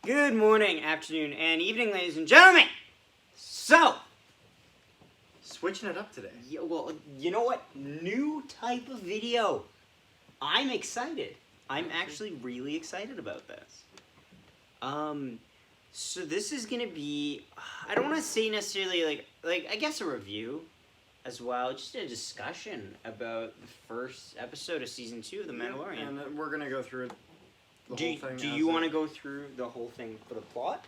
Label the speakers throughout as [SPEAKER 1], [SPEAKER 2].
[SPEAKER 1] Good morning, afternoon, and evening, ladies and gentlemen. So,
[SPEAKER 2] Switching it up today.
[SPEAKER 1] well, you know what? New type of video. I'm excited. I'm actually really excited about this. So this is gonna be, I don't want to say necessarily like I guess a review, as well, just a discussion about the first episode of season 2 of The Mandalorian.
[SPEAKER 2] And we're gonna go through the whole thing.
[SPEAKER 1] Do you want to go through the whole thing for the plot?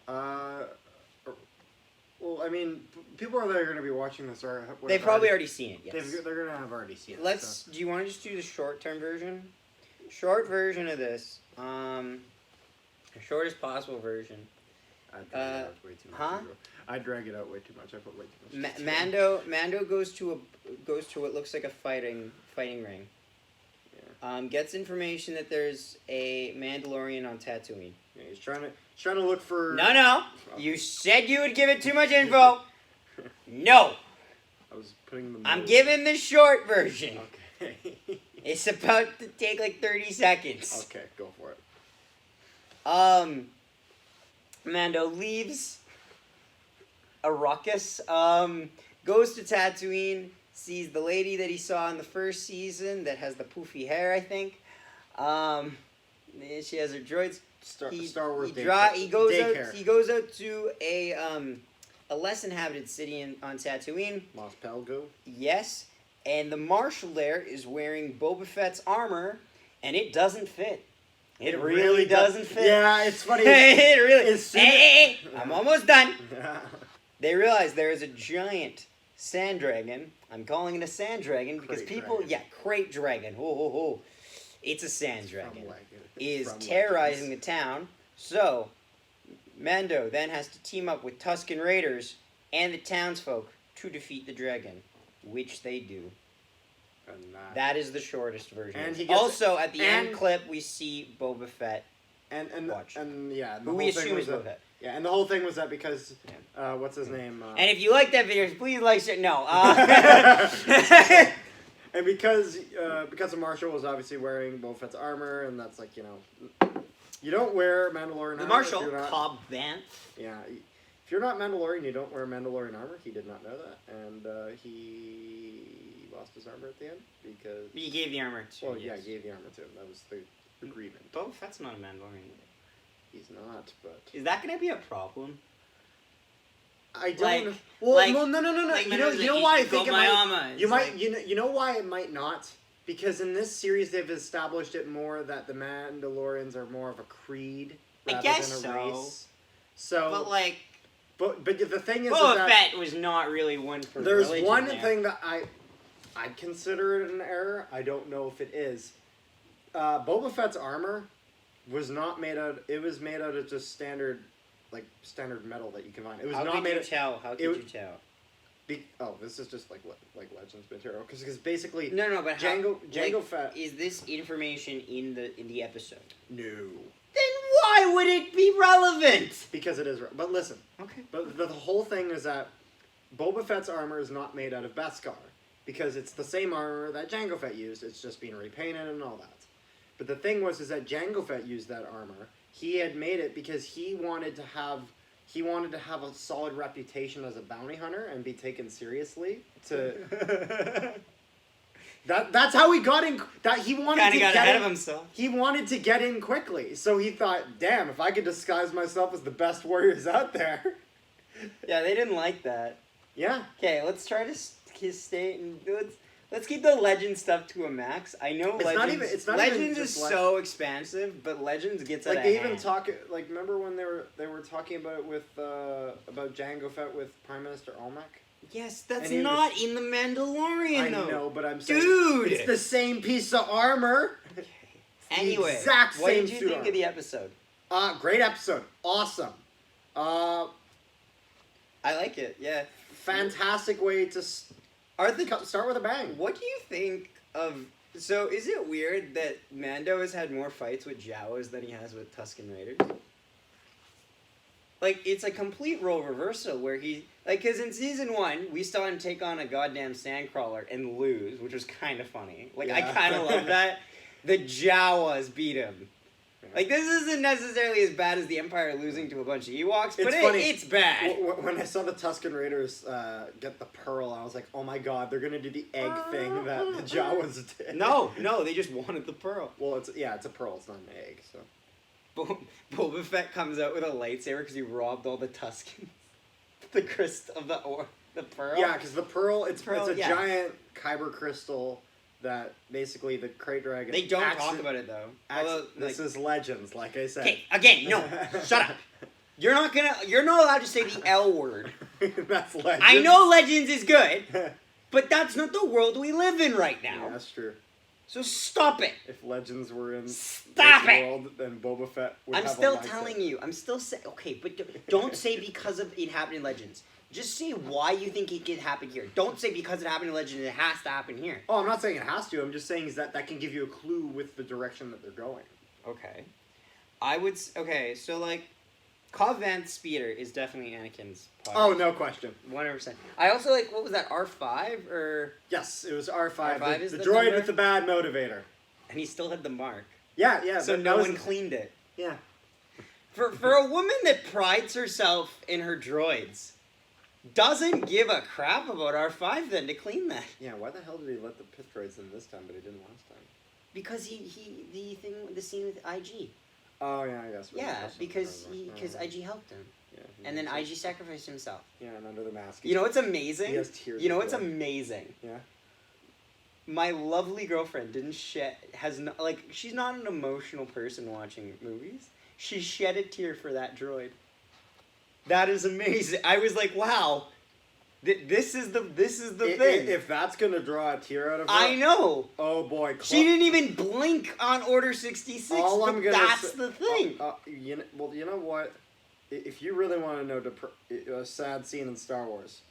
[SPEAKER 2] Well, I mean, people that are going to be watching this are...
[SPEAKER 1] They've probably already seen it, yes.
[SPEAKER 2] They're going to have already seen it.
[SPEAKER 1] Do you want to just do the short-term version? Short version of this. The shortest possible version.
[SPEAKER 2] I'd drag it out way too much. I'd drag it out way too much. I put way too much.
[SPEAKER 1] Mando goes to what looks like a fighting ring. Yeah. Gets information that there's a Mandalorian on Tatooine.
[SPEAKER 2] Yeah, he's trying to look for...
[SPEAKER 1] No. You said you would give it too much info. No.
[SPEAKER 2] I was putting the...
[SPEAKER 1] I'm giving the short version.
[SPEAKER 2] Okay.
[SPEAKER 1] It's about to take like 30 seconds.
[SPEAKER 2] Okay, go for it.
[SPEAKER 1] Mando leaves a ruckus, goes to Tatooine, sees the lady that he saw in the first season that has the poofy hair, I think. She has her droids.
[SPEAKER 2] Star Wars
[SPEAKER 1] he goes out to a less inhabited city on Tatooine.
[SPEAKER 2] Mos Pelgo.
[SPEAKER 1] Yes, and the marshal there is wearing Boba Fett's armor, and it doesn't fit. It really doesn't fit.
[SPEAKER 2] Yeah, it's funny.
[SPEAKER 1] It really is. Hey, I'm almost done. They realize there is a giant sand dragon. I'm calling it a sand dragon because crate dragon. Oh. It's a sand dragon. Is terrorizing the town. So, Mando then has to team up with Tusken Raiders and the townsfolk to defeat the dragon, which they do. That is the shortest version. And at the end clip, we see Boba Fett watch.
[SPEAKER 2] Who
[SPEAKER 1] we assume is Boba Fett.
[SPEAKER 2] Yeah, and the whole thing was that because, what's his name?
[SPEAKER 1] And if you like that video, please like it. No.
[SPEAKER 2] And because the Marshal was obviously wearing Boba Fett's armor, and that's like, you don't wear Mandalorian armor.
[SPEAKER 1] The Marshal, Cobb Vanth.
[SPEAKER 2] Yeah, if you're not Mandalorian, you don't wear Mandalorian armor. He did not know that, and he lost his armor at the end because...
[SPEAKER 1] He gave the armor to him.
[SPEAKER 2] Well, yeah, he gave the armor to him. That was the agreement.
[SPEAKER 1] Boba Fett's not a Mandalorian.
[SPEAKER 2] He's not, but...
[SPEAKER 1] Is that going to be a problem?
[SPEAKER 2] I don't know.
[SPEAKER 1] No.
[SPEAKER 2] Like, you know why I think it might... You know why it might not? Because in this series, they've established it more that the Mandalorians are more of a creed rather than a race. So... But the thing is
[SPEAKER 1] Boba Fett was not really one for religion.
[SPEAKER 2] There's one thing that I consider it an error. I don't know if it is. Boba Fett's armor was not made out... It was made out of just standard metal that you can find. It was
[SPEAKER 1] How
[SPEAKER 2] not
[SPEAKER 1] could
[SPEAKER 2] made
[SPEAKER 1] you tell? How could you tell?
[SPEAKER 2] This is just like Legends material because basically
[SPEAKER 1] No, but
[SPEAKER 2] Jango Fett.
[SPEAKER 1] Is this information in the episode?
[SPEAKER 2] No.
[SPEAKER 1] Then why would it be relevant?
[SPEAKER 2] Because it is. But listen.
[SPEAKER 1] Okay.
[SPEAKER 2] But the whole thing is that Boba Fett's armor is not made out of Beskar because it's the same armor that Jango Fett used. It's just being repainted and all that. But the thing is that Jango Fett used that armor. He had made it because he wanted to have a solid reputation as a bounty hunter and be taken seriously. That's how he got in. That he wanted to get
[SPEAKER 1] ahead of himself.
[SPEAKER 2] He wanted to get in quickly, so he thought, "Damn, if I could disguise myself as the best warriors out there."
[SPEAKER 1] Yeah, they didn't like that.
[SPEAKER 2] Yeah.
[SPEAKER 1] Okay, let's try to stay and let's keep the Legend stuff to a max. I know Legends is so expansive, but Legends gets out of hand.
[SPEAKER 2] They even talk remember when they were talking about it with about Jango Fett with Prime Minister Almec?
[SPEAKER 1] Yes, that's not in the Mandalorian though.
[SPEAKER 2] I know, but I'm saying
[SPEAKER 1] dude,
[SPEAKER 2] it's the same piece of armor.
[SPEAKER 1] Okay. Anyway,
[SPEAKER 2] exact same
[SPEAKER 1] what did you think of the episode?
[SPEAKER 2] Great episode. Awesome.
[SPEAKER 1] I like it. Yeah.
[SPEAKER 2] Fantastic way to start with a bang. What
[SPEAKER 1] do you think of... So, is it weird that Mando has had more fights with Jawas than he has with Tusken Raiders? It's a complete role reversal where he... because in Season 1, we saw him take on a goddamn sandcrawler and lose, which was kind of funny. I kind of love that. The Jawas beat him.
[SPEAKER 2] Yeah.
[SPEAKER 1] Like, this isn't necessarily as bad as the Empire losing to a bunch of Ewoks, but
[SPEAKER 2] funny.
[SPEAKER 1] it's bad.
[SPEAKER 2] When I saw the Tusken Raiders get the pearl, I was like, oh my god, they're gonna do the egg thing that the Jawas did.
[SPEAKER 1] No, they just wanted the pearl.
[SPEAKER 2] Well, it's a pearl. It's not an egg. So
[SPEAKER 1] Boba Fett comes out with a lightsaber because he robbed all the Tuskens. The crystal of the pearl.
[SPEAKER 2] Yeah, because the pearl, it's a
[SPEAKER 1] yeah.
[SPEAKER 2] giant kyber crystal that basically the Krayt Dragon.
[SPEAKER 1] They don't talk about it though. Although,
[SPEAKER 2] this is Legends, like I said.
[SPEAKER 1] Okay, again, no, shut up. You're not allowed to say the L word.
[SPEAKER 2] That's Legends.
[SPEAKER 1] I know Legends is good, but that's not the world we live in right now.
[SPEAKER 2] Yeah, that's true.
[SPEAKER 1] So stop it.
[SPEAKER 2] If Legends were in
[SPEAKER 1] Stop
[SPEAKER 2] this
[SPEAKER 1] it.
[SPEAKER 2] world, then Boba Fett would
[SPEAKER 1] I'm
[SPEAKER 2] have
[SPEAKER 1] still
[SPEAKER 2] a lightsaber.
[SPEAKER 1] telling you. I'm still saying. Okay, but don't say because of it happened in Legends. Just say why you think it could happen here. Don't say because it happened in Legends, it has to happen here.
[SPEAKER 2] Oh, I'm not saying it has to. I'm just saying is that can give you a clue with the direction that they're going.
[SPEAKER 1] Okay. Okay, so like, Cobb Vanth's speeder is definitely Anakin's pilot.
[SPEAKER 2] Oh, no question.
[SPEAKER 1] 100%. I also like, what was that, R5 or?
[SPEAKER 2] Yes, it was R5.
[SPEAKER 1] R5 is
[SPEAKER 2] the
[SPEAKER 1] the
[SPEAKER 2] droid
[SPEAKER 1] number?
[SPEAKER 2] with the bad motivator.
[SPEAKER 1] And he still had the mark.
[SPEAKER 2] Yeah.
[SPEAKER 1] So no one cleaned it.
[SPEAKER 2] Yeah.
[SPEAKER 1] For a woman that prides herself in her droids, doesn't give a crap about R5 then to clean that.
[SPEAKER 2] Yeah, why the hell did he let the pit droids in this time, but he didn't last time?
[SPEAKER 1] Because the scene with IG.
[SPEAKER 2] Oh yeah, I guess.
[SPEAKER 1] Yeah, because IG helped him.
[SPEAKER 2] Yeah.
[SPEAKER 1] And then IG sacrificed himself.
[SPEAKER 2] Yeah, and under the mask.
[SPEAKER 1] You know what's amazing?
[SPEAKER 2] He has tears.
[SPEAKER 1] You know
[SPEAKER 2] of
[SPEAKER 1] what's
[SPEAKER 2] blood.
[SPEAKER 1] amazing?
[SPEAKER 2] Yeah.
[SPEAKER 1] My lovely girlfriend she's not an emotional person watching movies. She shed a tear for that droid. That is amazing. I was like, wow. This is the thing.
[SPEAKER 2] If that's gonna draw a tear out of her,
[SPEAKER 1] I know.
[SPEAKER 2] Oh boy,
[SPEAKER 1] She didn't even blink on Order 66.
[SPEAKER 2] All I'm gonna
[SPEAKER 1] that's
[SPEAKER 2] say-
[SPEAKER 1] the thing.
[SPEAKER 2] You know what? If you really want to know a sad scene in Star Wars,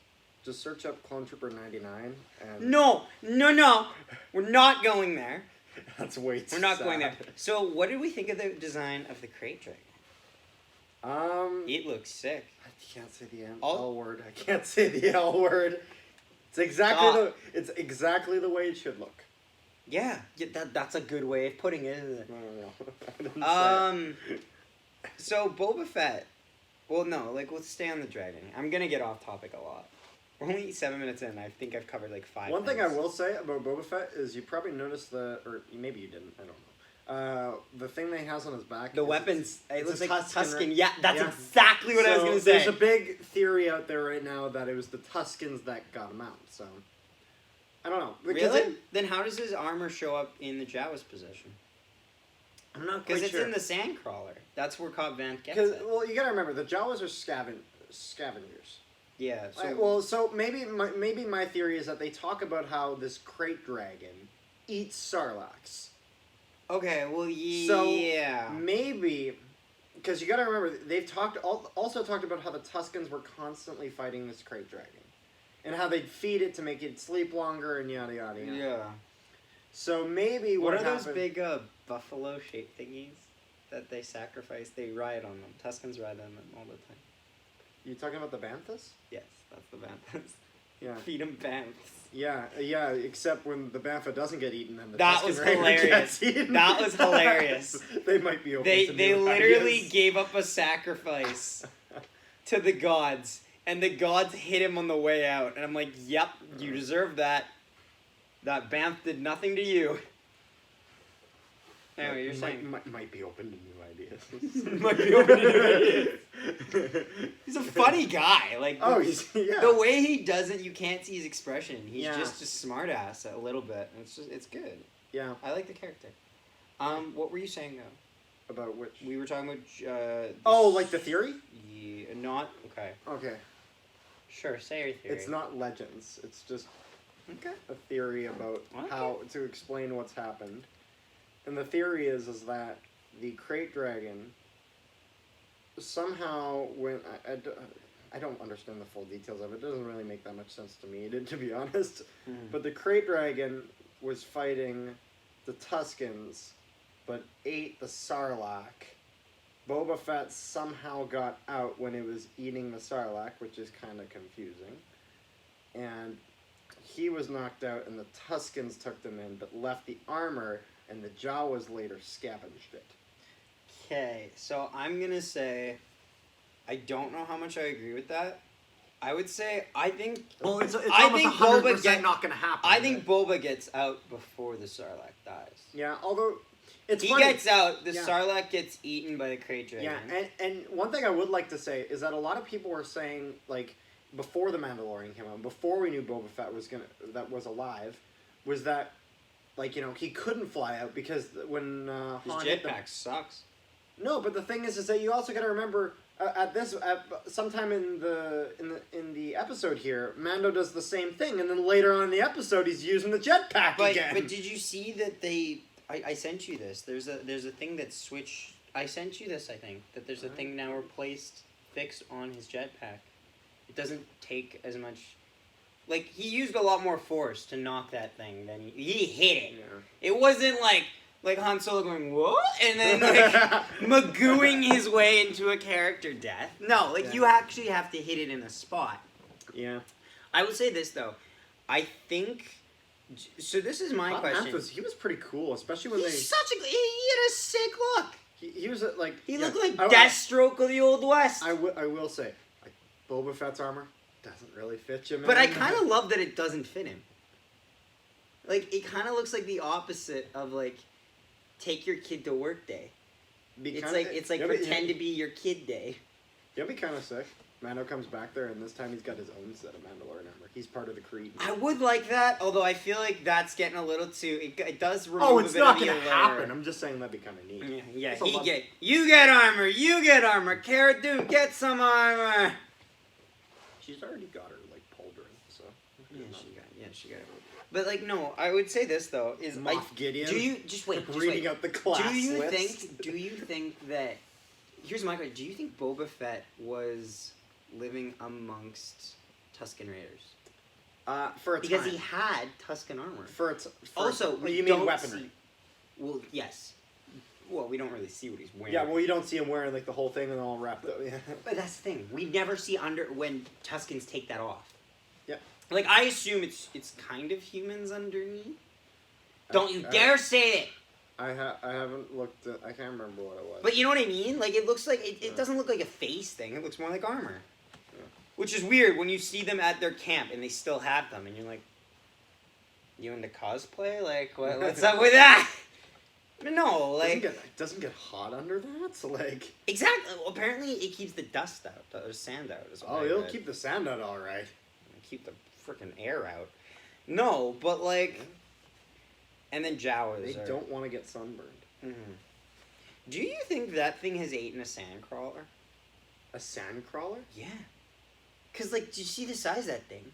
[SPEAKER 2] just search up Clone Trooper 99 and
[SPEAKER 1] No. We're not going there.
[SPEAKER 2] that's way too
[SPEAKER 1] We're not
[SPEAKER 2] sad.
[SPEAKER 1] going there. So, what did we think of the design of the Krayt Dragon? It looks sick.
[SPEAKER 2] I can't say the
[SPEAKER 1] All-
[SPEAKER 2] L word. I can't say the L word. It's exactly the way it should look.
[SPEAKER 1] Yeah, that's a good way of putting it, isn't it?
[SPEAKER 2] I didn't say it.
[SPEAKER 1] So Boba Fett. Well, no, let's stay on the dragon. I'm gonna get off topic a lot. We're only 7 minutes in. I think I've covered 5
[SPEAKER 2] One thing I
[SPEAKER 1] things.
[SPEAKER 2] will say about Boba Fett is you probably noticed or maybe you didn't. I don't know. The thing that he has on his back.
[SPEAKER 1] The
[SPEAKER 2] is
[SPEAKER 1] weapons. It
[SPEAKER 2] it's
[SPEAKER 1] looks
[SPEAKER 2] a
[SPEAKER 1] like
[SPEAKER 2] Tusken,
[SPEAKER 1] Tusken.
[SPEAKER 2] right?
[SPEAKER 1] Yeah, that's
[SPEAKER 2] Yeah.
[SPEAKER 1] exactly what I was gonna say.
[SPEAKER 2] There's a big theory out there right now that it was the Tuskens that got him out. So I don't know.
[SPEAKER 1] Really? Then how does his armor show up in the Jawa's possession?
[SPEAKER 2] I'm not
[SPEAKER 1] Because
[SPEAKER 2] quite
[SPEAKER 1] it's
[SPEAKER 2] sure.
[SPEAKER 1] in the Sandcrawler. That's where Cobb Vanth gets
[SPEAKER 2] Because
[SPEAKER 1] it.
[SPEAKER 2] well, you gotta remember the Jawas are scavengers.
[SPEAKER 1] Yeah. So
[SPEAKER 2] So maybe my theory is that they talk about how this Krayt Dragon eats Sarlaccs.
[SPEAKER 1] okay. Well, yeah.
[SPEAKER 2] So maybe because you got to remember they've also talked about how the Tuskens were constantly fighting this Krayt Dragon, and how they'd feed it to make it sleep longer and yada yada yada.
[SPEAKER 1] Yeah.
[SPEAKER 2] So maybe
[SPEAKER 1] What are
[SPEAKER 2] happened,
[SPEAKER 1] those big buffalo-shaped thingies that they sacrifice? They ride on them. Tuskens ride on them all the time.
[SPEAKER 2] You talking about the Banthas?
[SPEAKER 1] Yes, that's the Banthas.
[SPEAKER 2] Yeah.
[SPEAKER 1] Feed them Banths.
[SPEAKER 2] Yeah. Except when the Bantha doesn't get eaten, then the
[SPEAKER 1] That
[SPEAKER 2] Tusken
[SPEAKER 1] was
[SPEAKER 2] Raider
[SPEAKER 1] hilarious.
[SPEAKER 2] gets eaten.
[SPEAKER 1] That was hilarious.
[SPEAKER 2] They might be open
[SPEAKER 1] They
[SPEAKER 2] to
[SPEAKER 1] they
[SPEAKER 2] new
[SPEAKER 1] literally
[SPEAKER 2] ideas.
[SPEAKER 1] gave up a sacrifice to the gods, and the gods hit him on the way out. And I'm like, yep, you deserve that. That Banth did nothing to you. Anyway, you're saying
[SPEAKER 2] might be open to new ideas.
[SPEAKER 1] might be open to new ideas. He's a funny guy. The way he does it, you can't see his expression. He's just a smart ass a little bit. It's good.
[SPEAKER 2] Yeah.
[SPEAKER 1] I like the character. What were you saying though?
[SPEAKER 2] About which?
[SPEAKER 1] We were talking about.
[SPEAKER 2] Like the theory?
[SPEAKER 1] Yeah, not okay.
[SPEAKER 2] Okay.
[SPEAKER 1] Sure, say your theory.
[SPEAKER 2] It's not legends. It's just
[SPEAKER 1] Okay.
[SPEAKER 2] a theory about how to explain what's happened. And the theory is that the Krayt Dragon somehow when I don't understand the full details of it. It doesn't really make that much sense to me, to be honest. But the Krayt Dragon was fighting the Tuskens, but ate the Sarlacc. Boba Fett somehow got out when it was eating the Sarlacc, which is kind of confusing. And he was knocked out, and the Tuskens took them in, but left the armor, and the Jawas later scavenged it.
[SPEAKER 1] Okay, so I'm gonna say, I don't know how much I agree with that. I would say I think.
[SPEAKER 2] Well, it's
[SPEAKER 1] I
[SPEAKER 2] almost
[SPEAKER 1] think
[SPEAKER 2] 100% not going to happen.
[SPEAKER 1] I think Boba gets out before the Sarlacc dies.
[SPEAKER 2] Yeah, although it's
[SPEAKER 1] He
[SPEAKER 2] funny.
[SPEAKER 1] gets out. The
[SPEAKER 2] Yeah.
[SPEAKER 1] Sarlacc gets eaten by the Krayt Dragon.
[SPEAKER 2] Yeah, and one thing I would like to say is that a lot of people were saying, like, before the Mandalorian came out, before we knew Boba Fett was alive, was that, like, you know, he couldn't fly out because when
[SPEAKER 1] His
[SPEAKER 2] Han hit the-
[SPEAKER 1] jetpack sucks.
[SPEAKER 2] No, but the thing is that you also got to remember sometime in the episode here, Mando does the same thing, and then later on in the episode, he's using the jetpack again.
[SPEAKER 1] But did you see that they? I sent you this. There's a thing that switched. I sent you this. I think that there's a thing now fixed on his jetpack. It doesn't take as much. Like, he used a lot more force to knock that thing than he hit it.
[SPEAKER 2] Yeah.
[SPEAKER 1] It wasn't like Han Solo going, what? And then, like, magooing his way into a character death. No, like, you actually have to hit it in a spot.
[SPEAKER 2] Yeah.
[SPEAKER 1] I would say this, though. I think... So this is my question.
[SPEAKER 2] He was pretty cool, especially when
[SPEAKER 1] He had a sick look.
[SPEAKER 2] He was, like...
[SPEAKER 1] He looked like Deathstroke of the Old West.
[SPEAKER 2] I will say, like, Boba Fett's armor doesn't really fit you, man.
[SPEAKER 1] But I kind of love that it doesn't fit him. Like, it kind of looks like the opposite of, like, take your kid to work day. It's like pretend to be your kid day.
[SPEAKER 2] He'll be kind of sick. Mando comes back there, and this time he's got his own set of Mandalorian armor. He's part of the Creed.
[SPEAKER 1] I would like that, although I feel like that's getting a little too... It does remove
[SPEAKER 2] it's
[SPEAKER 1] a bit
[SPEAKER 2] not
[SPEAKER 1] of the
[SPEAKER 2] going to
[SPEAKER 1] allure.
[SPEAKER 2] happen. I'm just saying that'd be kind of neat.
[SPEAKER 1] Yeah. You get armor. You get armor. Cara Dune, get some armor.
[SPEAKER 2] She's already got her, like, pauldron, so...
[SPEAKER 1] She got it. But, like, no, I would say this, though, is...
[SPEAKER 2] Moff Gideon.
[SPEAKER 1] Do you... Just wait.
[SPEAKER 2] Reading out the class
[SPEAKER 1] Do you
[SPEAKER 2] list.
[SPEAKER 1] think that... Here's my question. Do you think Boba Fett was living amongst Tusken Raiders?
[SPEAKER 2] For a
[SPEAKER 1] Because
[SPEAKER 2] time.
[SPEAKER 1] he had Tusken armor.
[SPEAKER 2] Also,
[SPEAKER 1] we
[SPEAKER 2] you
[SPEAKER 1] don't
[SPEAKER 2] mean weaponry?
[SPEAKER 1] Well, yes. Well, we don't really see what he's wearing.
[SPEAKER 2] Yeah, well, you don't see him wearing, like, the whole thing and all wrapped up. Yeah.
[SPEAKER 1] But that's the thing. We never see when Tuskens take that off.
[SPEAKER 2] Yeah.
[SPEAKER 1] Like, I assume it's kind of humans underneath. Don't you dare say it!
[SPEAKER 2] I haven't looked at... I can't remember what it was.
[SPEAKER 1] But you know what I mean? Like, it looks like... It doesn't look like a face thing. It looks more like armor. Yeah. Which is weird when you see them at their camp and they still have them. And you're like... You into cosplay? Like, what's up with that? No, like...
[SPEAKER 2] It doesn't get hot under that, so, like...
[SPEAKER 1] Exactly. Well, apparently it keeps the dust out. Or sand out.
[SPEAKER 2] It'll keep the sand out all right.
[SPEAKER 1] Keep the freaking air out. No, but, like... And then Jawas.
[SPEAKER 2] They don't want to get sunburned.
[SPEAKER 1] Mm-hmm. Do you think that thing has eaten a sandcrawler?
[SPEAKER 2] A sandcrawler?
[SPEAKER 1] Yeah. Because, like, do you see the size of that thing?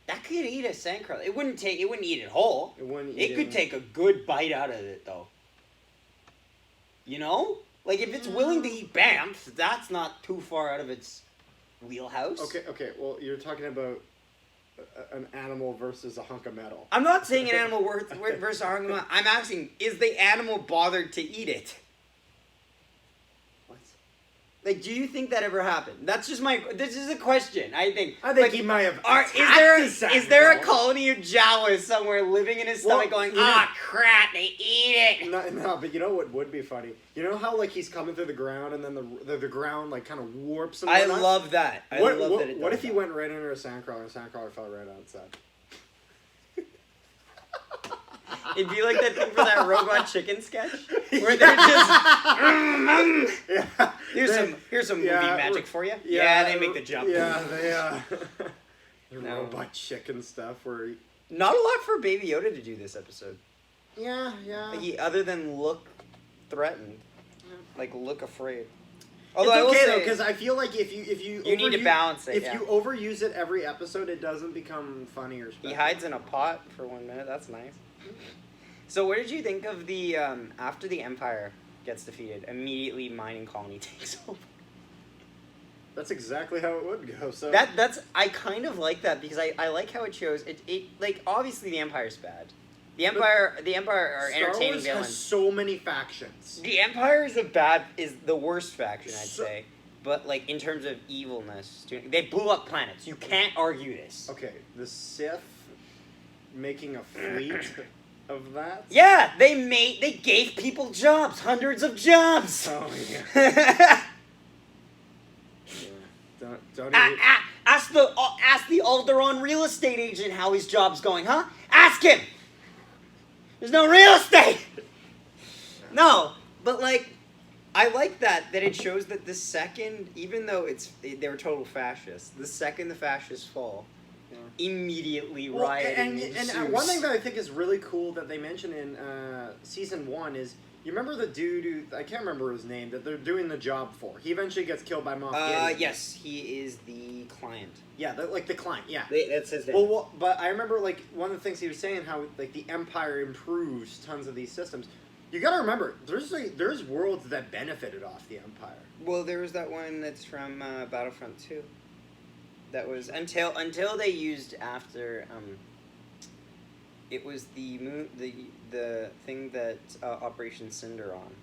[SPEAKER 1] That could eat a sandcrawler. It wouldn't eat it whole. It could take a good bite out of it, though. You know? Like, if it's willing to eat Bamf, that's not too far out of its wheelhouse.
[SPEAKER 2] Okay. Well, you're talking about an animal versus a hunk of metal.
[SPEAKER 1] I'm not saying an animal versus a hunk of metal. I'm asking, is the animal bothered to eat it?
[SPEAKER 2] What?
[SPEAKER 1] Like, do you think that ever happened? That's just this is a question, I think.
[SPEAKER 2] He might have
[SPEAKER 1] is there a colony of Jawas somewhere living in his stomach going, crap, they eat it?
[SPEAKER 2] No, but you know what would be funny? You know how, like, he's coming through the ground and then the ground, like, kind of warps and whatnot?
[SPEAKER 1] I love that.
[SPEAKER 2] What if he went right under a sandcrawler and the sandcrawler fell right outside?
[SPEAKER 1] It'd be like that thing for that Robot Chicken sketch where they're just here's some movie magic for you. Yeah, they make the jump.
[SPEAKER 2] Yeah, they Robot Chicken stuff where
[SPEAKER 1] not a lot for Baby Yoda to do this episode.
[SPEAKER 2] Yeah.
[SPEAKER 1] Like other than look threatened, like look afraid.
[SPEAKER 2] Although it's okay though, because I feel like if you
[SPEAKER 1] need to balance it.
[SPEAKER 2] If you overuse it every episode, it doesn't become funny or special.
[SPEAKER 1] He hides in a pot for 1 minute. That's nice. So what did you think of the after the Empire gets defeated, immediately mining colony takes over?
[SPEAKER 2] That's exactly how it would go. So
[SPEAKER 1] that's I kind of like that because I like how it shows it like obviously the Empire's bad. The Empire are entertaining villains.
[SPEAKER 2] Star Wars has so many factions.
[SPEAKER 1] The Empire is the worst faction, I'd say. But like in terms of evilness, they blew up planets. You can't argue this.
[SPEAKER 2] Okay, the Sith making a fleet of that?
[SPEAKER 1] Yeah, they gave people jobs, hundreds of jobs.
[SPEAKER 2] Oh yeah. Yeah. Don't even...
[SPEAKER 1] Ask the Alderon real estate agent how his job's going, huh? Ask him. There's no real estate. No, but like, I like that it shows that the second, even though they were total fascists, the second the fascists fall, immediately rioting ensues.
[SPEAKER 2] And one thing that I think is really cool that they mention in season 1 is, you remember the dude who, I can't remember his name, that they're doing the job for. He eventually gets killed by Moff Gideon.
[SPEAKER 1] Yes, he is the client.
[SPEAKER 2] Yeah, the client, yeah.
[SPEAKER 1] That's his name.
[SPEAKER 2] Well, but I remember, like, one of the things he was saying, how, like, the Empire improves tons of these systems. You gotta remember, there's worlds that benefited off the Empire.
[SPEAKER 1] Well, there was that one that's from Battlefront 2. That was until they used after it was the thing that Operation Cinder on.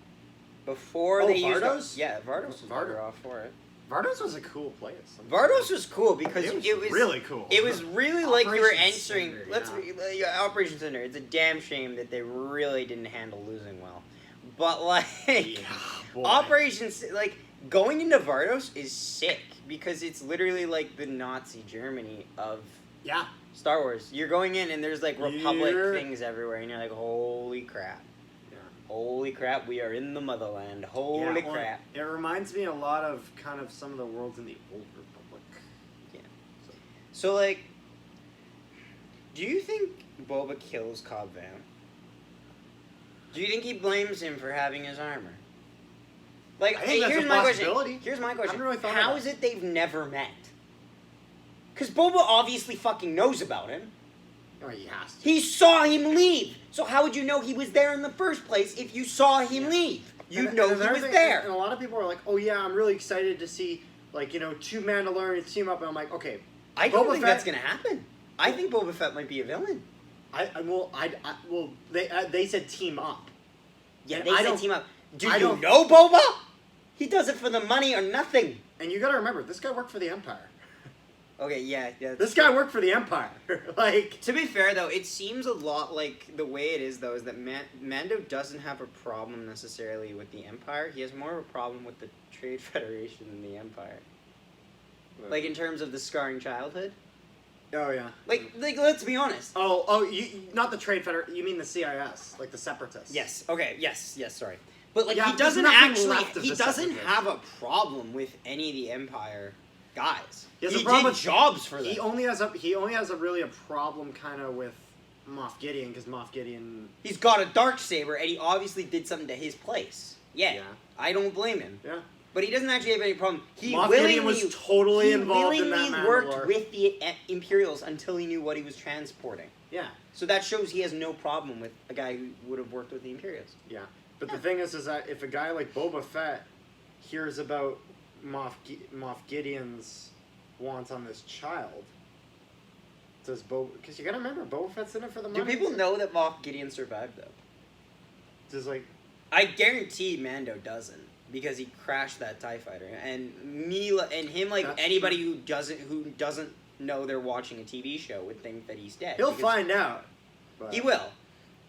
[SPEAKER 1] Before they
[SPEAKER 2] Vardos?
[SPEAKER 1] used Vardos was better off for it.
[SPEAKER 2] Vardos was a cool place.
[SPEAKER 1] Vardos was cool because it was
[SPEAKER 2] really cool.
[SPEAKER 1] It was really like you were entering.
[SPEAKER 2] Cinder,
[SPEAKER 1] Operation Cinder. It's a damn shame that they really didn't handle losing well, but like Operation like going into Vardos is sick because it's literally like the Nazi Germany of Star Wars. You're going in and there's like Republic things everywhere, and you're like, holy crap. Holy crap, we are in the motherland. Holy crap.
[SPEAKER 2] It reminds me a lot of kind of some of the worlds in the Old Republic.
[SPEAKER 1] Yeah. So like, do you think Boba kills Cobb Vanth? Do you think he blames him for having his armor? Like, here's my question. Here's my question. How is it they've never met? Because Boba obviously fucking knows about him.
[SPEAKER 2] Oh, he has to.
[SPEAKER 1] He saw him leave. So how would you know he was there in the first place if you saw him leave? You'd know he was there.
[SPEAKER 2] And a lot of people are like, oh yeah, I'm really excited to see, like, you know, 2 Mandalorians team up. And I'm like, okay.
[SPEAKER 1] I don't think that's going to happen. I think Boba Fett might be a villain.
[SPEAKER 2] They said team up.
[SPEAKER 1] Yeah, they said team up. Do you know Boba? He does it for the money or nothing.
[SPEAKER 2] And you got to remember, this guy worked for the Empire.
[SPEAKER 1] Okay, yeah.
[SPEAKER 2] This guy worked for the Empire. Like,
[SPEAKER 1] to be fair, though, it seems a lot like the way it is, though, is that Mando doesn't have a problem necessarily with the Empire. He has more of a problem with the Trade Federation than the Empire. Like, in terms of the scarring childhood.
[SPEAKER 2] Oh, yeah.
[SPEAKER 1] Like let's be honest.
[SPEAKER 2] You not the Trade Federation. You mean the CIS, like the Separatists.
[SPEAKER 1] Yes. Okay. Yes. Sorry. But like
[SPEAKER 2] yeah,
[SPEAKER 1] he doesn't have a problem with any of the Empire guys. He did jobs for them.
[SPEAKER 2] He only has a really a problem kind of with Moff Gideon because Moff Gideon.
[SPEAKER 1] He's got a Darksaber and he obviously did something to his place. Yeah. I don't blame him.
[SPEAKER 2] Yeah.
[SPEAKER 1] But he doesn't actually have any problem.
[SPEAKER 2] Moff Gideon was totally involved in that Mandalore.
[SPEAKER 1] He willingly worked with the Imperials until he knew what he was transporting.
[SPEAKER 2] Yeah.
[SPEAKER 1] So that shows he has no problem with a guy who would have worked with the Imperials.
[SPEAKER 2] Yeah. But the thing is that if a guy like Boba Fett hears about Moff Gideon's wants on this child, does because you gotta remember, Boba Fett's in it for the money.
[SPEAKER 1] Do people know that Moff Gideon survived, though?
[SPEAKER 2] Just like...
[SPEAKER 1] I guarantee Mando doesn't. Because he crashed that TIE fighter, and him, like anybody who doesn't know they're watching a TV show would think that he's dead.
[SPEAKER 2] He'll find out.
[SPEAKER 1] But... He will.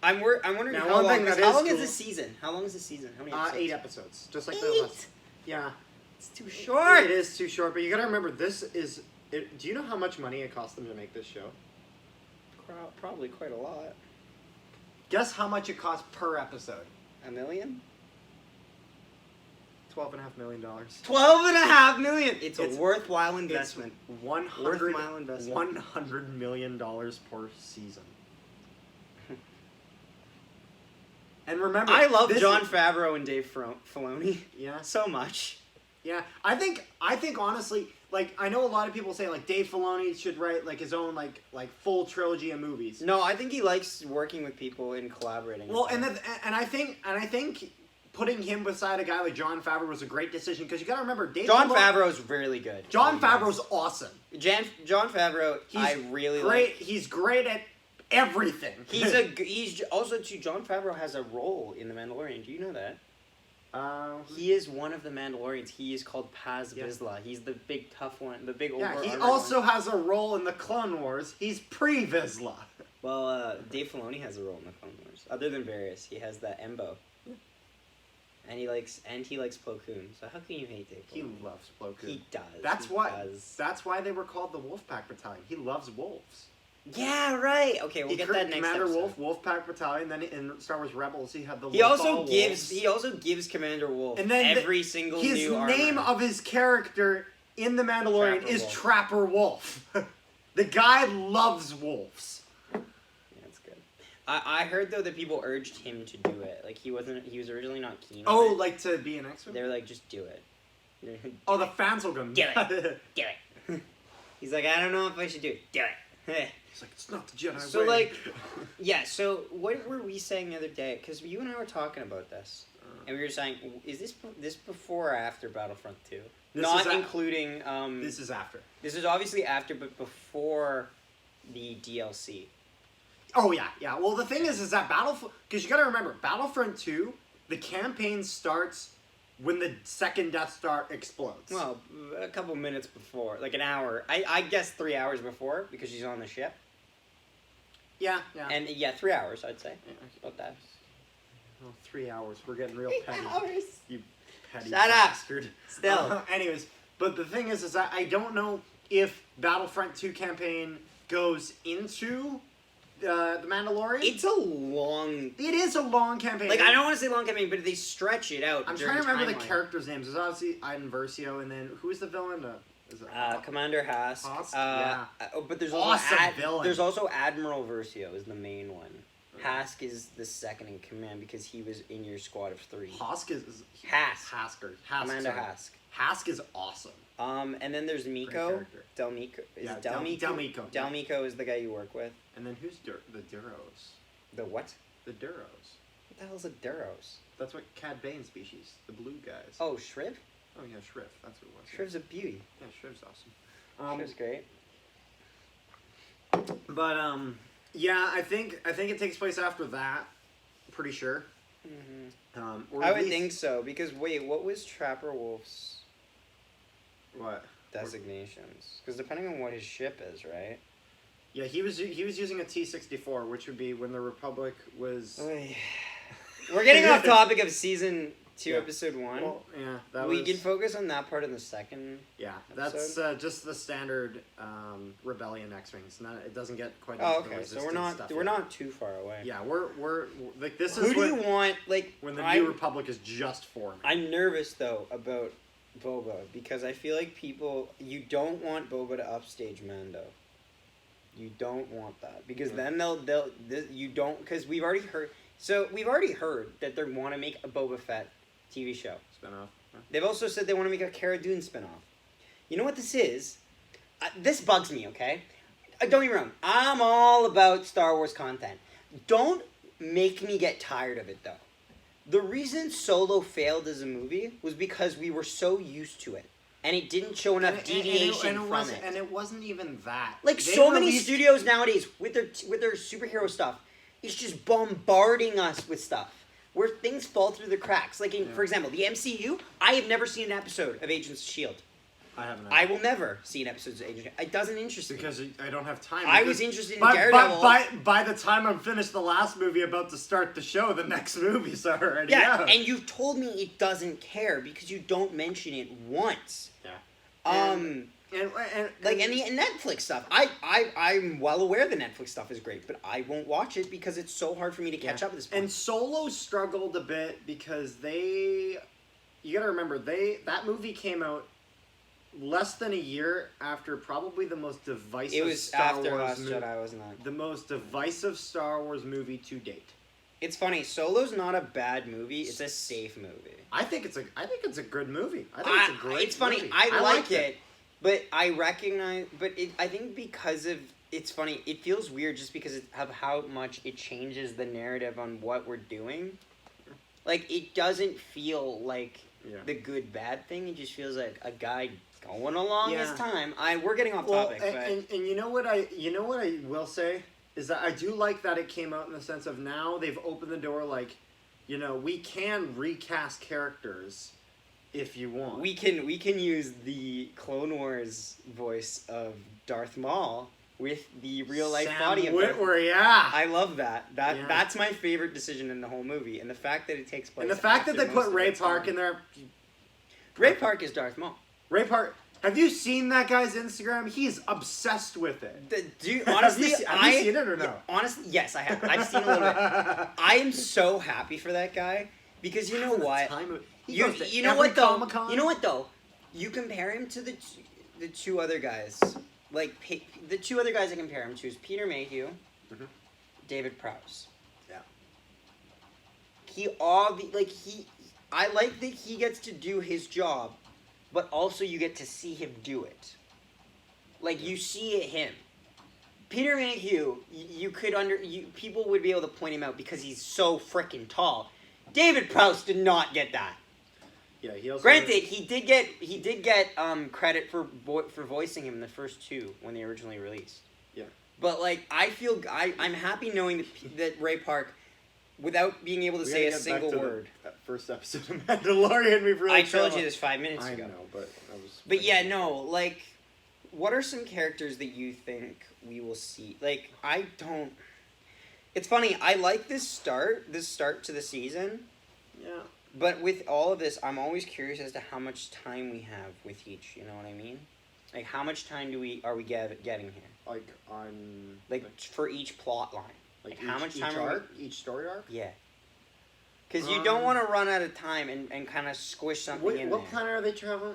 [SPEAKER 1] I'm wondering how long is the season? How long is the season? How many episodes?
[SPEAKER 2] 8 episodes, just like
[SPEAKER 1] 8?
[SPEAKER 2] the last. Yeah,
[SPEAKER 1] it's too short.
[SPEAKER 2] It is too short, but you gotta remember this is. Do you know how much money it cost them to make this show?
[SPEAKER 1] Probably quite a lot.
[SPEAKER 2] Guess how much it cost per episode?
[SPEAKER 1] $1 million.
[SPEAKER 2] $12.5 million.
[SPEAKER 1] $12.5 million. It's a worthwhile investment.
[SPEAKER 2] $100 million per season. And remember,
[SPEAKER 1] I love Jon Favreau and Dave Filoni.
[SPEAKER 2] Yeah,
[SPEAKER 1] so much.
[SPEAKER 2] Yeah, I think honestly, like I know a lot of people say like Dave Filoni should write like his own like full trilogy of movies.
[SPEAKER 1] No, I think he likes working with people and collaborating.
[SPEAKER 2] Well, and I think putting him beside a guy like Jon Favreau was a great decision because you got to remember Jon
[SPEAKER 1] Favreau's really good.
[SPEAKER 2] Jon Favreau's awesome.
[SPEAKER 1] Jon Favreau, I really
[SPEAKER 2] great.
[SPEAKER 1] Like.
[SPEAKER 2] He's great at everything.
[SPEAKER 1] He's also too. Jon Favreau has a role in The Mandalorian. Do you know that? He is one of the Mandalorians. He is called Paz Vizsla. He's the big tough one, the big
[SPEAKER 2] he also has a role in the Clone Wars. He's pre-Vizsla.
[SPEAKER 1] Well, Dave Filoni has a role in the Clone Wars. Other than Varys, he has the Embo. And he likes Plo Koon. So how can you hate Dave Filoni?
[SPEAKER 2] He loves Plo Koon.
[SPEAKER 1] He does.
[SPEAKER 2] That's
[SPEAKER 1] he
[SPEAKER 2] why.
[SPEAKER 1] does.
[SPEAKER 2] That's why they were called the Wolfpack Battalion. He loves wolves.
[SPEAKER 1] Yeah, right. Okay, we'll get that next
[SPEAKER 2] Commander
[SPEAKER 1] episode.
[SPEAKER 2] Wolf, Wolfpack Battalion. Then in Star Wars Rebels, he had the.
[SPEAKER 1] He
[SPEAKER 2] wolves.
[SPEAKER 1] also gives Commander Wolf
[SPEAKER 2] and then
[SPEAKER 1] every single
[SPEAKER 2] his
[SPEAKER 1] new armor.
[SPEAKER 2] name of his character in the Mandalorian
[SPEAKER 1] Trapper
[SPEAKER 2] is
[SPEAKER 1] Wolf.
[SPEAKER 2] Trapper Wolf. The guy loves wolves.
[SPEAKER 1] Yeah, that's good. I heard though that people urged him to do it. Like he was originally not keen on it.
[SPEAKER 2] Like to be an X-Wing?
[SPEAKER 1] They were like, just do it.
[SPEAKER 2] Oh, the fans will go.
[SPEAKER 1] Do it. Do it. He's like, I don't know if I should do it. Do it.
[SPEAKER 2] He's like, it's not the Jedi
[SPEAKER 1] So
[SPEAKER 2] way.
[SPEAKER 1] like, yeah. So what were we saying the other day? Because you and I were talking about this, and we were saying, is this before or after Battlefront 2? Not including.
[SPEAKER 2] This is after.
[SPEAKER 1] This is obviously after, but before the DLC.
[SPEAKER 2] Oh yeah, yeah. Well, the thing is that Battlefront, because you got to remember, Battlefront 2, the campaign starts when the second Death Star explodes.
[SPEAKER 1] Well, a couple minutes before, like an hour. I guess 3 hours before because she's on the ship.
[SPEAKER 2] Yeah, yeah.
[SPEAKER 1] And yeah, 3 hours, I'd say.
[SPEAKER 2] Yeah,
[SPEAKER 1] About that.
[SPEAKER 2] Oh, 3 hours. We're getting real petty.
[SPEAKER 1] 3 hours.
[SPEAKER 2] You petty
[SPEAKER 1] Shut up.
[SPEAKER 2] bastard.
[SPEAKER 1] Still.
[SPEAKER 2] Anyways, but the thing is that I don't know if Battlefront 2 campaign goes into the Mandalorian.
[SPEAKER 1] It's a long.
[SPEAKER 2] It is a long campaign.
[SPEAKER 1] Like, I don't want to say long campaign, but they stretch it out.
[SPEAKER 2] I'm trying to remember the characters' names. There's obviously Iden Versio, and then who's the villain? Is it
[SPEAKER 1] Commander Hask.
[SPEAKER 2] Hask?
[SPEAKER 1] Yeah. But there's also
[SPEAKER 2] Awesome villain.
[SPEAKER 1] There's also Admiral Versio is the main one. Hask is the second in command because he was in your squad of 3.
[SPEAKER 2] Hask is
[SPEAKER 1] Hask.
[SPEAKER 2] sorry.
[SPEAKER 1] Commander Hask.
[SPEAKER 2] Hask is awesome.
[SPEAKER 1] And then there's Miko.
[SPEAKER 2] character.
[SPEAKER 1] Delmico. Is
[SPEAKER 2] Yeah,
[SPEAKER 1] it Delmico?
[SPEAKER 2] Delmico.
[SPEAKER 1] Delmico is the guy you work with.
[SPEAKER 2] And then who's the Duros?
[SPEAKER 1] The what?
[SPEAKER 2] The Duros.
[SPEAKER 1] What the hell's a Duros?
[SPEAKER 2] That's what Cad Bane species. The blue guys.
[SPEAKER 1] Oh, Shriv?
[SPEAKER 2] Oh yeah, Shriv. That's what it was.
[SPEAKER 1] Shriv's a beauty.
[SPEAKER 2] Yeah, Shriv's awesome.
[SPEAKER 1] Shriv's great.
[SPEAKER 2] But yeah, I think it takes place after that. Pretty sure.
[SPEAKER 1] Mm-hmm.
[SPEAKER 2] Or
[SPEAKER 1] I
[SPEAKER 2] at
[SPEAKER 1] would
[SPEAKER 2] least-
[SPEAKER 1] think so because wait, what was Trapper Wolf's
[SPEAKER 2] What?
[SPEAKER 1] designations? Because depending on what his ship is, right?
[SPEAKER 2] Yeah, he was using a T-64, which would be when the Republic was.
[SPEAKER 1] We're getting off topic of season 2,
[SPEAKER 2] Yeah.
[SPEAKER 1] episode 1.
[SPEAKER 2] Well, yeah, that
[SPEAKER 1] we
[SPEAKER 2] was.
[SPEAKER 1] can focus on that part in the second.
[SPEAKER 2] Yeah, that's just the standard Rebellion X-wings. It doesn't get quite.
[SPEAKER 1] Oh,
[SPEAKER 2] into the
[SPEAKER 1] okay. So
[SPEAKER 2] Resistance stuff
[SPEAKER 1] we're
[SPEAKER 2] yet.
[SPEAKER 1] not too far away.
[SPEAKER 2] Yeah, we're like this
[SPEAKER 1] Who
[SPEAKER 2] is
[SPEAKER 1] do
[SPEAKER 2] when,
[SPEAKER 1] you want? Like
[SPEAKER 2] when the New Republic is just forming.
[SPEAKER 1] I'm nervous though about Boba because I feel like you don't want Boba to upstage Mando. You don't want that because then you don't because we've already heard that they want to make a Boba Fett TV show.
[SPEAKER 2] Spin-off. Huh?
[SPEAKER 1] They've also said they want to make a Cara Dune spinoff. You know what this is? This bugs me, okay? Don't get me wrong. I'm all about Star Wars content. Don't make me get tired of it, though. The reason Solo failed as a movie was because we were so used to it. And it didn't show enough deviation from it.
[SPEAKER 2] And it wasn't even that.
[SPEAKER 1] Like, so many studios nowadays, with their superhero stuff, it's just bombarding us with stuff. Where things fall through the cracks. Like, for example, the MCU, I have never seen an episode of Agents of S.H.I.E.L.D.
[SPEAKER 2] I haven't.
[SPEAKER 1] I will never see an episode of Agents. It doesn't interest me.
[SPEAKER 2] Because I don't have time.
[SPEAKER 1] I was interested in Daredevil.
[SPEAKER 2] By the time I'm finished the last movie about to start the show, the next movie's already out.
[SPEAKER 1] And you've told me it doesn't care because you don't mention it once.
[SPEAKER 2] Yeah.
[SPEAKER 1] And the Netflix stuff. I'm well aware the Netflix stuff is great, but I won't watch it because it's so hard for me to catch up at this point.
[SPEAKER 2] And Solo struggled a bit because you gotta remember, that movie came out less than a year after probably the most divisive
[SPEAKER 1] it was
[SPEAKER 2] Star
[SPEAKER 1] after
[SPEAKER 2] Wars
[SPEAKER 1] Last
[SPEAKER 2] movie.
[SPEAKER 1] Jedi, wasn't it?
[SPEAKER 2] The most divisive Star Wars movie to date.
[SPEAKER 1] It's funny. Solo's not a bad movie. It's a safe movie.
[SPEAKER 2] I think it's a good movie. I think it's a great
[SPEAKER 1] It's funny.
[SPEAKER 2] movie.
[SPEAKER 1] I like it, but I recognize. But I think because of it's funny. It feels weird just because of how much it changes the narrative on what we're doing. Like it doesn't feel like the good bad thing. It just feels like a guy going along his time. We're getting off topic.
[SPEAKER 2] And you know what I will say is that I do like that it came out in the sense of now they've opened the door like, we can recast characters if you want.
[SPEAKER 1] We can use the Clone Wars voice of Darth Maul with the real life
[SPEAKER 2] Sam
[SPEAKER 1] body of
[SPEAKER 2] Witwer, yeah.
[SPEAKER 1] I love that.
[SPEAKER 2] Yeah.
[SPEAKER 1] That's my favorite decision in the whole movie, and the fact that it takes place.
[SPEAKER 2] And the fact that
[SPEAKER 1] after
[SPEAKER 2] they
[SPEAKER 1] most
[SPEAKER 2] put
[SPEAKER 1] of
[SPEAKER 2] Ray
[SPEAKER 1] its
[SPEAKER 2] Park
[SPEAKER 1] time.
[SPEAKER 2] in there.
[SPEAKER 1] Ray Park is Darth Maul.
[SPEAKER 2] Ray Park. Have you seen that guy's Instagram? He's obsessed with it.
[SPEAKER 1] Dude, honestly,
[SPEAKER 2] have you seen it or no?
[SPEAKER 1] Yeah, honestly, yes, I have. I've seen a little bit. I am so happy for that guy because you know what? You know what though?
[SPEAKER 2] Comic-Con?
[SPEAKER 1] You know what though? You compare him to the two other guys. Like the two other guys I compare him to is Peter Mayhew, David Prowse.
[SPEAKER 2] Yeah.
[SPEAKER 1] I like that he gets to do his job, but also you get to see him do it. Like you see it him. Peter Mayhew, people would be able to point him out because he's so freaking tall. David Prowse did not get that.
[SPEAKER 2] Yeah, he also.
[SPEAKER 1] Granted, he did get credit for voicing him in the first two when they originally released.
[SPEAKER 2] Yeah.
[SPEAKER 1] But like, I'm happy knowing that Ray Park, without being able to say a single word.
[SPEAKER 2] That first episode of Mandalorian, we've really.
[SPEAKER 1] I told you this 5 minutes ago.
[SPEAKER 2] I know, but I was.
[SPEAKER 1] But yeah, no, like, what are some characters that you think we will see? Like, I don't. It's funny. I like this start to the season.
[SPEAKER 2] Yeah.
[SPEAKER 1] But with all of this, I'm always curious as to how much time we have with each. You know what I mean? Like, how much time are we getting here?
[SPEAKER 2] Like on.
[SPEAKER 1] Like for each plot line. Like how much time?
[SPEAKER 2] Each story arc.
[SPEAKER 1] Yeah. Because you don't want to run out of time and kind of squish something in there.
[SPEAKER 2] What planet are they traveling?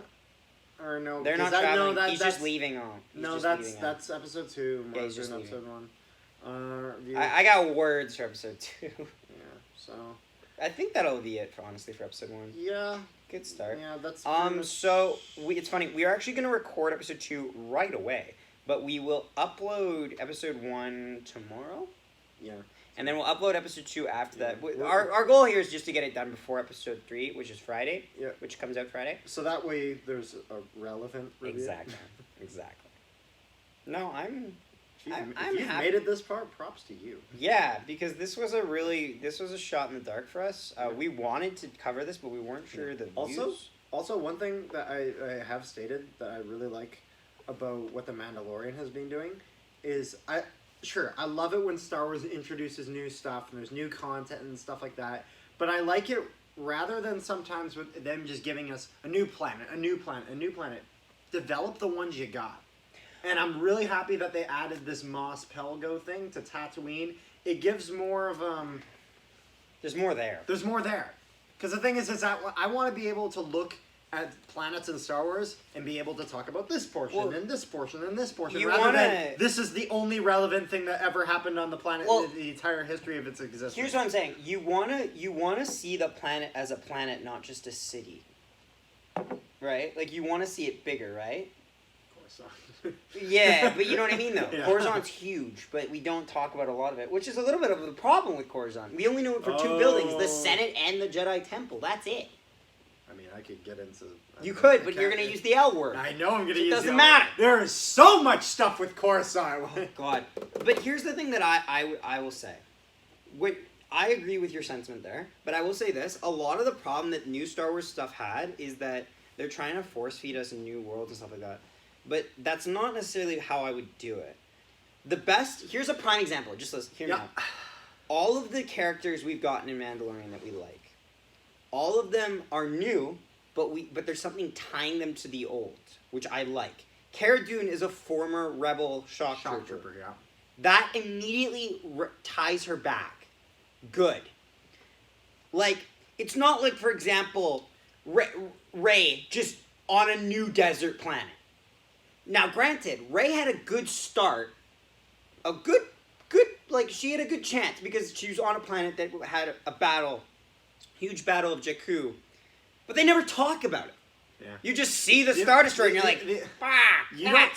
[SPEAKER 2] Or no?
[SPEAKER 1] They're not traveling. He's just leaving on.
[SPEAKER 2] That's episode 2.
[SPEAKER 1] Yeah, he's just
[SPEAKER 2] episode 1.
[SPEAKER 1] I got words for episode 2.
[SPEAKER 2] Yeah. So.
[SPEAKER 1] I think that'll be it for episode 1.
[SPEAKER 2] Yeah.
[SPEAKER 1] Good start.
[SPEAKER 2] Yeah, that's.
[SPEAKER 1] So it's funny. We are actually going to record episode 2 right away, but we will upload episode 1 tomorrow.
[SPEAKER 2] Yeah.
[SPEAKER 1] And then we'll upload episode 2 after that. Our goal here is just to get it done before episode 3, which is Friday.
[SPEAKER 2] Yeah.
[SPEAKER 1] Which comes out Friday.
[SPEAKER 2] So that way there's a relevant review.
[SPEAKER 1] Exactly. No,
[SPEAKER 2] If
[SPEAKER 1] I'm
[SPEAKER 2] you've
[SPEAKER 1] happy.
[SPEAKER 2] made it this far, props to you.
[SPEAKER 1] Yeah, because this was a shot in the dark for us. We wanted to cover this, but we weren't sure the views.
[SPEAKER 2] Also, one thing that I have stated that I really like about what the Mandalorian has been doing is I love it when Star Wars introduces new stuff and there's new content and stuff like that. But I like it rather than sometimes with them just giving us a new planet. Develop the ones you got. And I'm really happy that they added this Mos Pelgo thing to Tatooine. It gives more of
[SPEAKER 1] There's more there.
[SPEAKER 2] There's more there. Because the thing is that I want to be able to look at planets in Star Wars and be able to talk about this portion and this portion and this portion. Rather than this is the only relevant thing that ever happened on the planet in the entire history of its existence.
[SPEAKER 1] Here's what I'm saying. You wanna see the planet as a planet, not just a city. Right? Like you want to see it bigger, right? Yeah, but you know what I mean, though. Yeah. Coruscant's huge, but we don't talk about a lot of it, which is a little bit of the problem with Coruscant. We only know it for 2 buildings, the Senate and the Jedi Temple. That's it.
[SPEAKER 2] I mean, I could get into...
[SPEAKER 1] You could, but you're going to use the L word.
[SPEAKER 2] I know I'm going to use the L word.
[SPEAKER 1] It doesn't matter.
[SPEAKER 2] There is so much stuff with Coruscant.
[SPEAKER 1] Oh, God. But here's the thing that I will say. I agree with your sentiment there, but I will say this. A lot of the problem that new Star Wars stuff had is that they're trying to force feed us new worlds and stuff like that. But that's not necessarily how I would do it. Here's a prime example. Just hear me out. All of the characters we've gotten in Mandalorian that we like, all of them are new, but there's something tying them to the old, which I like. Cara Dune is a former rebel shock trooper.
[SPEAKER 2] Yeah.
[SPEAKER 1] That immediately ties her back. Good. Like, it's not like, for example, Rey just on a new desert planet. Now, granted, Rey had a good start. She had a good chance because she was on a planet that had a huge battle of Jakku. But they never talk about it. Yeah. You just see the Star Destroyer and you're like,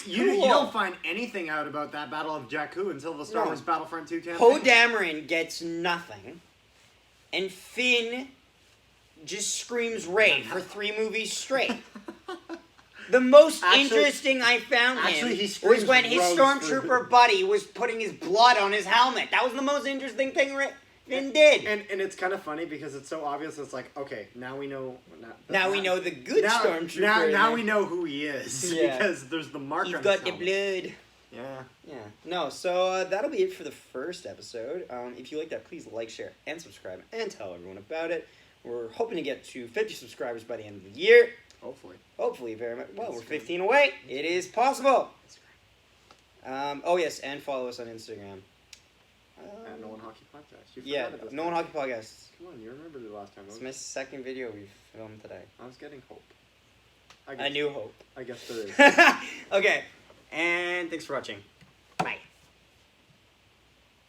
[SPEAKER 2] you don't find anything out about that Battle of Jakku until the Star Wars Battlefront 2 campaign.
[SPEAKER 1] Poe Dameron gets nothing. And Finn just screams Rey for 3 movies straight. The most interesting I found him was when his stormtrooper buddy was putting his blood on his helmet. That was the most interesting thing Finn did.
[SPEAKER 2] And it's kind of funny because it's so obvious. It's like, okay, now we know.
[SPEAKER 1] We know the good stormtrooper.
[SPEAKER 2] Now we know who he is because there's the marker.
[SPEAKER 1] He's got the blood.
[SPEAKER 2] Yeah.
[SPEAKER 1] Yeah. No, so that'll be it for the first episode. If you like that, please like, share, and subscribe, and tell everyone about it. We're hoping to get to 50 subscribers by the end of the year.
[SPEAKER 2] Hopefully.
[SPEAKER 1] Hopefully, very much. Well, we're 15 away. It is possible. Oh, yes, and follow us on Instagram.
[SPEAKER 2] No One Hockey Podcast. You
[SPEAKER 1] Yeah,
[SPEAKER 2] forgot it this
[SPEAKER 1] No One
[SPEAKER 2] time.
[SPEAKER 1] Hockey Podcast.
[SPEAKER 2] Come on, you remember the last time.
[SPEAKER 1] It's my second video we've filmed today.
[SPEAKER 2] I was getting hope.
[SPEAKER 1] A new hope.
[SPEAKER 2] I guess there is.
[SPEAKER 1] Okay, and thanks for watching.